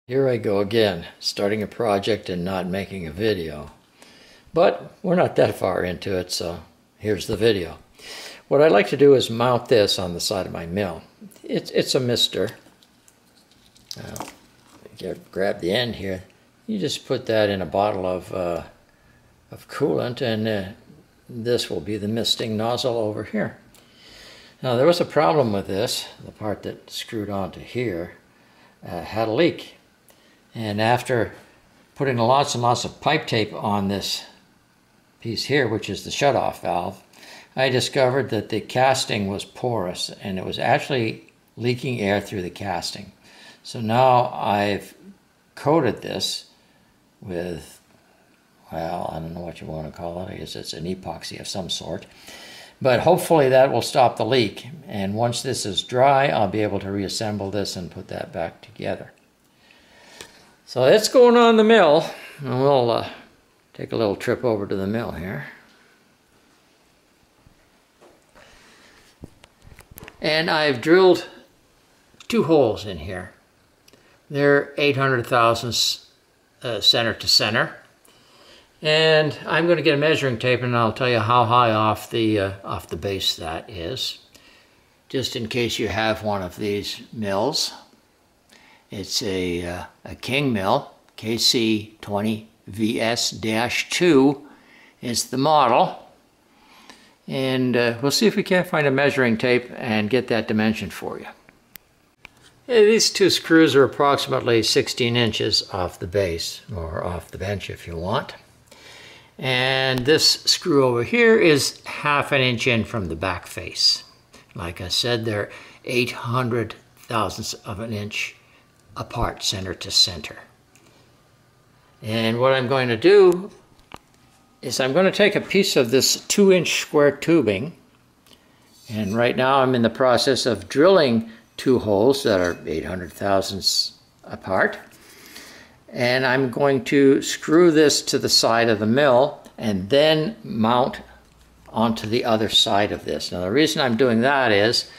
Here I go again, starting a project and not making a video. But we're not that far into it, so here's the video. What I'd like to do is mount this on the side of my mill. It's a mister. Grab the end here. You just put that in a bottle of coolant, and this will be the misting nozzle over here. Now there was a problem with this. The part that screwed onto here had a leak. And after putting lots and lots of pipe tape on this piece here, which is the shutoff valve, I discovered that the casting was porous and it was actually leaking air through the casting. So now I've coated this with, well, I don't know what you want to call it. I guess it's an epoxy of some sort. But hopefully that will stop the leak. And once this is dry, I'll be able to reassemble this and put that back together. So it's going on the mill, and we'll take a little trip over to the mill here. And I've drilled 2 holes in here. They're 800 thousandths center to center. And I'm going to get a measuring tape and I'll tell you how high off the base that is. Just in case you have one of these mills. It's a King mill, KC20VS-2 is the model. And we'll see if we can't find a measuring tape and get that dimension for you. Yeah, these 2 screws are approximately 16 inches off the base, or off the bench if you want. And this screw over here is ½ an inch in from the back face. Like I said, they're 800 thousandths of an inch apart, center to center. And what I'm going to do is I'm going to take a piece of this 2-inch square tubing, and right now I'm in the process of drilling 2 holes that are 800 thousandths apart, and I'm going to screw this to the side of the mill and then mount onto the other side of this. Now the reason I'm doing that is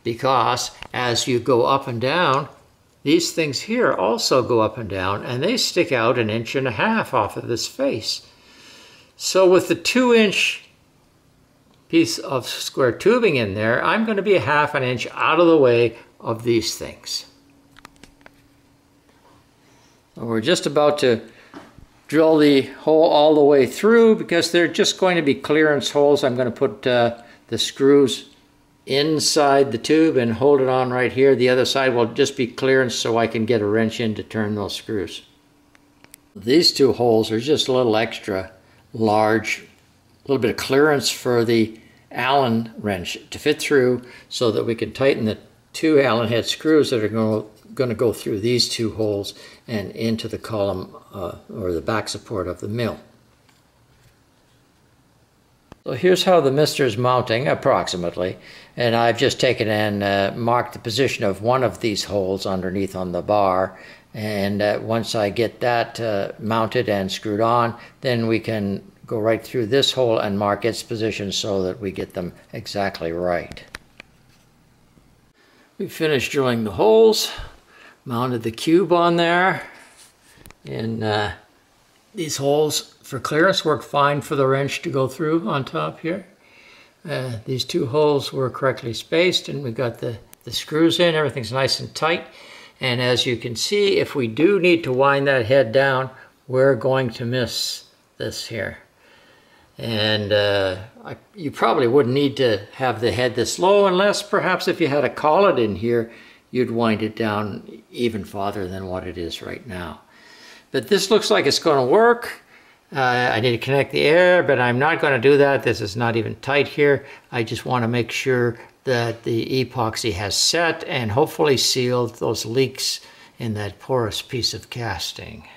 because as you go up and down, these things here also go up and down, and they stick out 1.5 inches off of this face. So with the 2-inch piece of square tubing in there, I'm going to be ½ an inch out of the way of these things. So we're just about to drill the hole all the way through because they're just going to be clearance holes. I'm going to put the screws inside the tube and hold it on right here. The other side will just be clearance so I can get a wrench in to turn those screws. These 2 holes are just a little extra large, a little bit of clearance for the Allen wrench to fit through so that we can tighten the 2 Allen head screws that are going to go through these 2 holes and into the column or the back support of the mill. So here's how the mister is mounting, approximately, and I've just taken and marked the position of one of these holes underneath on the bar, and once I get that mounted and screwed on, then we can go right through this hole and mark its position so that we get them exactly right. We finished drilling the holes, mounted the cube on there, and these holes for clearance work fine for the wrench to go through on top here. These 2 holes were correctly spaced, and we got the screws in. Everything's nice and tight. And as you can see, if we do need to wind that head down, we're going to miss this here. And you probably wouldn't need to have the head this low unless perhaps if you had a collet in here, you'd wind it down even farther than what it is right now. But this looks like it's going to work. I need to connect the air, but I'm not going to do that. This is not even tight here. I just want to make sure that the epoxy has set and hopefully sealed those leaks in that porous piece of casting.